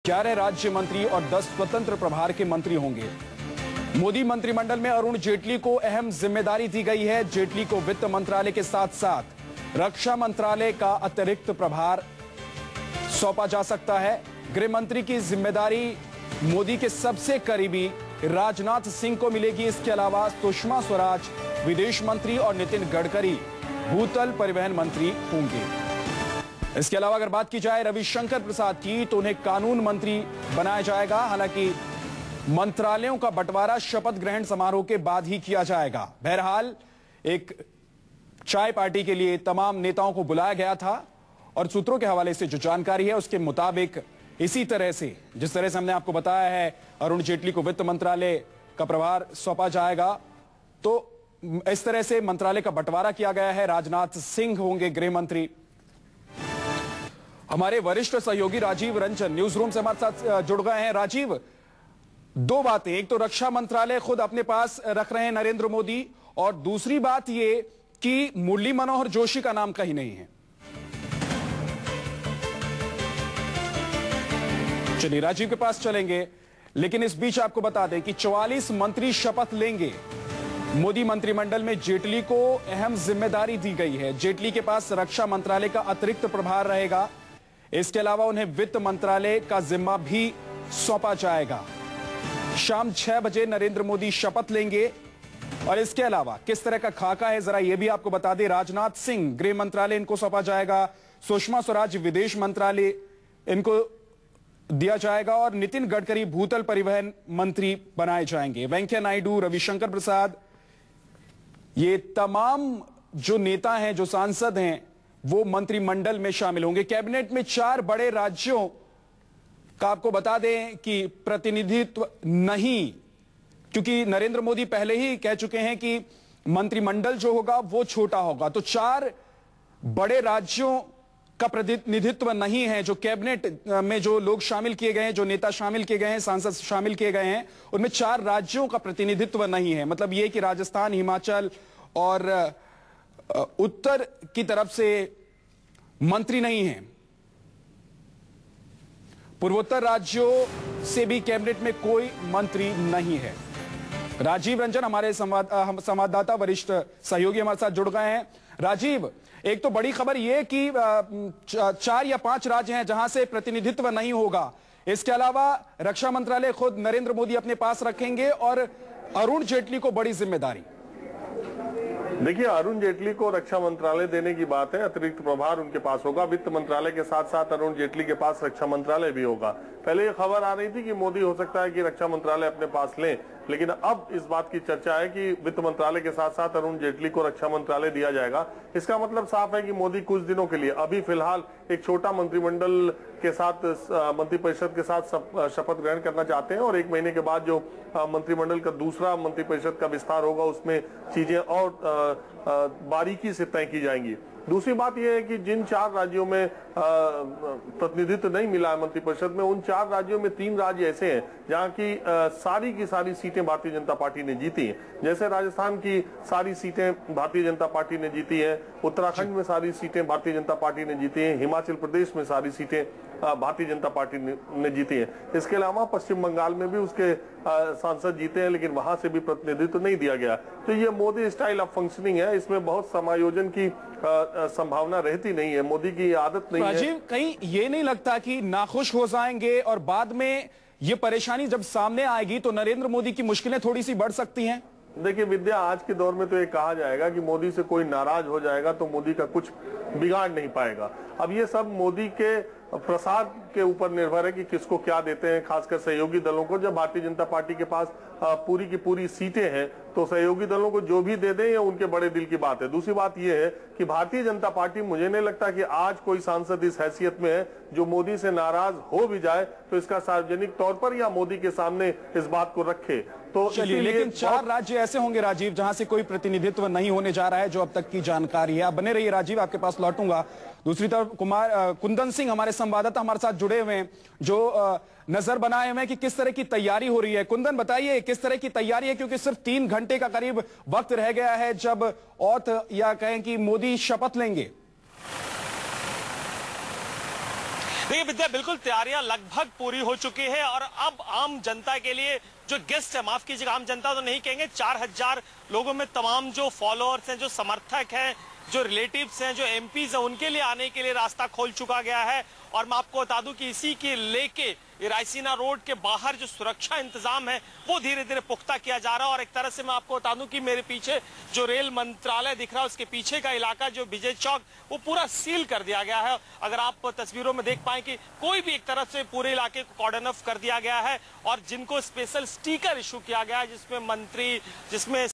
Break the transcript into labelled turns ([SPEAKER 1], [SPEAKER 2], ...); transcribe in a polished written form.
[SPEAKER 1] 11 राज्य मंत्री और 10 स्वतंत्र प्रभार के मंत्री होंगे। मोदी मंत्रिमंडल में अरुण जेटली को अहम जिम्मेदारी दी गई है। जेटली को वित्त मंत्रालय के साथ साथ रक्षा मंत्रालय का अतिरिक्त प्रभार सौंपा जा सकता है। गृह मंत्री की जिम्मेदारी मोदी के सबसे करीबी राजनाथ सिंह को मिलेगी। इसके अलावा सुषमा स्वराज विदेश मंत्री और नितिन गडकरी भूतल परिवहन मंत्री होंगे। इसके अलावा अगर बात की जाए रविशंकर प्रसाद की, तो उन्हें कानून मंत्री बनाया जाएगा। हालांकि मंत्रालयों का बंटवारा शपथ ग्रहण समारोह के बाद ही किया जाएगा। बहरहाल एक चाय पार्टी के लिए तमाम नेताओं को बुलाया गया था और सूत्रों के हवाले से जो जानकारी है उसके मुताबिक इसी तरह से जिस तरह से हमने आपको बताया है अरुण जेटली को वित्त मंत्रालय का प्रभार सौंपा जाएगा, तो इस तरह से मंत्रालय का बंटवारा किया गया है। राजनाथ सिंह होंगे गृह मंत्री। हमारे वरिष्ठ सहयोगी राजीव रंजन न्यूज रूम से हमारे साथ जुड़ गए हैं। राजीव, दो बातें, एक तो रक्षा मंत्रालय खुद अपने पास रख रहे हैं नरेंद्र मोदी, और दूसरी बात यह कि मुरली मनोहर जोशी का नाम कहीं नहीं है। चलिए राजीव के पास चलेंगे, लेकिन इस बीच आपको बता दें कि 44 मंत्री शपथ लेंगे। मोदी मंत्रिमंडल में जेटली को अहम जिम्मेदारी दी गई है। जेटली के पास रक्षा मंत्रालय का अतिरिक्त प्रभार रहेगा। इसके अलावा उन्हें वित्त मंत्रालय का जिम्मा भी सौंपा जाएगा। शाम 6 बजे नरेंद्र मोदी शपथ लेंगे। और इसके अलावा किस तरह का खाका है जरा यह भी आपको बता दें। राजनाथ सिंह गृह मंत्रालय इनको सौंपा जाएगा। सुषमा स्वराज विदेश मंत्रालय इनको दिया जाएगा और नितिन गडकरी भूतल परिवहन मंत्री बनाए जाएंगे। वेंकैया नायडू, रविशंकर प्रसाद, ये तमाम जो नेता हैं, जो सांसद हैं, वो मंत्रिमंडल में शामिल होंगे। कैबिनेट में 4 बड़े राज्यों का आपको बता दें कि प्रतिनिधित्व नहीं, क्योंकि नरेंद्र मोदी पहले ही कह चुके हैं कि मंत्रिमंडल जो होगा वो छोटा होगा। तो 4 बड़े राज्यों का प्रतिनिधित्व नहीं है। जो कैबिनेट में जो लोग शामिल किए गए हैं, जो नेता शामिल किए गए हैं, सांसद शामिल किए गए हैं, उनमें 4 राज्यों का प्रतिनिधित्व नहीं है। मतलब यह कि राजस्थान, हिमाचल और उत्तर की तरफ से मंत्री नहीं है। पूर्वोत्तर राज्यों से भी कैबिनेट में कोई मंत्री नहीं है। राजीव रंजन हमारे संवाददाता, वरिष्ठ सहयोगी हमारे साथ जुड़ गए हैं। राजीव, एक तो बड़ी खबर यह कि 4 या 5 राज्य हैं जहां से प्रतिनिधित्व नहीं होगा। इसके अलावा रक्षा मंत्रालय खुद नरेंद्र मोदी अपने पास रखेंगे और अरुण जेटली को बड़ी जिम्मेदारी।
[SPEAKER 2] देखिए, अरुण जेटली को रक्षा मंत्रालय देने की बात है, अतिरिक्त प्रभार उनके पास होगा। वित्त मंत्रालय के साथ साथ अरुण जेटली के पास रक्षा मंत्रालय भी होगा। पहले ये खबर आ रही थी कि मोदी हो सकता है कि रक्षा मंत्रालय अपने पास लें, लेकिन अब इस बात की चर्चा है कि वित्त मंत्रालय के साथ साथ अरुण जेटली को रक्षा मंत्रालय दिया जाएगा। इसका मतलब साफ है कि मोदी कुछ दिनों के लिए, अभी फिलहाल एक छोटा मंत्रिमंडल के साथ, मंत्रिपरिषद के साथ शपथ ग्रहण करना चाहते हैं और 1 महीने के बाद जो मंत्रिमंडल का दूसरा मंत्रिपरिषद का विस्तार होगा उसमें चीजें और बारीकी से तय की जाएंगी। दूसरी बात यह है कि जिन 4 राज्यों में प्रतिनिधित्व नहीं मिला है मंत्रिपरिषद में, उन 4 राज्यों में 3 राज्य ऐसे हैं जहां की सारी की सारी सीटें भारतीय जनता पार्टी ने जीती हैं। जैसे राजस्थान की सारी सीटें भारतीय जनता पार्टी ने जीती है, उत्तराखंड में सारी सीटें भारतीय जनता पार्टी ने जीती है, हिमाचल प्रदेश में सारी सीटें भारतीय जनता पार्टी ने जीती है। इसके अलावा पश्चिम बंगाल में भी उसके सांसद जीते हैं, लेकिन वहां से भी प्रतिनिधित्व नहीं दिया गया। तो ये मोदी स्टाइल ऑफ फंक्शनिंग है, इसमें बहुत समायोजन की संभावना रहती नहीं है। मोदी की आदत नहीं है।
[SPEAKER 1] राजीव, कहीं ये नहीं लगता कि नाखुश हो जाएंगे और बाद में ये परेशानी जब सामने आएगी तो नरेंद्र मोदी की मुश्किलें थोड़ी सी बढ़ सकती हैं?
[SPEAKER 2] देखिए विद्या, आज के दौर में तो ये कहा जाएगा कि मोदी से कोई नाराज हो जाएगा तो मोदी का कुछ बिगाड़ नहीं पाएगा। अब ये सब मोदी के प्रसाद के ऊपर निर्भर है कि किसको क्या देते हैं, खासकर सहयोगी दलों को। जब भारतीय जनता पार्टी के पास पूरी की पूरी सीटें हैं तो सहयोगी दलों को जो भी दे दें ये उनके बड़े दिल की बात है। दूसरी बात यह है कि भारतीय जनता पार्टी, मुझे नहीं लगता कि आज कोई सांसद इस हैसियत में है जो मोदी से नाराज हो भी जाए तो इसका सार्वजनिक तौर पर या मोदी के सामने इस बात को रखे। तो
[SPEAKER 1] चलिए, लेकिन 4 राज्य ऐसे होंगे राजीव जहां से कोई प्रतिनिधित्व नहीं होने जा रहा है, जो अब तक की जानकारी है। आप बने रहिए राजीव, आपके पास लौटूंगा। दूसरी तरफ कुंदन सिंह हमारे संवाददाता हमारे साथ जुड़े हुए हैं, जो नजर बनाए हुए हैं कि किस तरह की तैयारी हो रही है। कुंदन, बताइए किस तरह की तैयारी है, क्योंकि सिर्फ 3 घंटे का करीब वक्त रह गया है जब औथ या कहें कि मोदी शपथ लेंगे।
[SPEAKER 3] देखिए विद्या, बिल्कुल तैयारियां लगभग पूरी हो चुकी है और अब आम जनता के लिए जो गेस्ट है, माफ कीजिएगा आम जनता तो नहीं कहेंगे, 4000 लोगों में तमाम जो फॉलोअर्स हैं, जो समर्थक हैं, जो रिलेटिव्स हैं, जो एमपीज हैं, उनके लिए आने के लिए रास्ता खोल चुका गया है। और मैं आपको बता दूं कि इसी के लेके रायसीना रोड के बाहर जो सुरक्षा इंतजाम है वो धीरे धीरे पुख्ता किया जा रहा है। और एक तरह से मैं आपको बता दूं कि मेरे पीछे जो रेल मंत्रालय दिख रहा है उसके पीछे का इलाका जो विजय चौक, वो पूरा सील कर दिया गया है। अगर आप तस्वीरों में देख पाए कि कोई भी एक तरफ से पूरे इलाके को कॉर्डन ऑफ कर दिया गया है और जिनको स्पेशल स्टिकर इशू किया गया है जिसमें मंत्री, जिसमें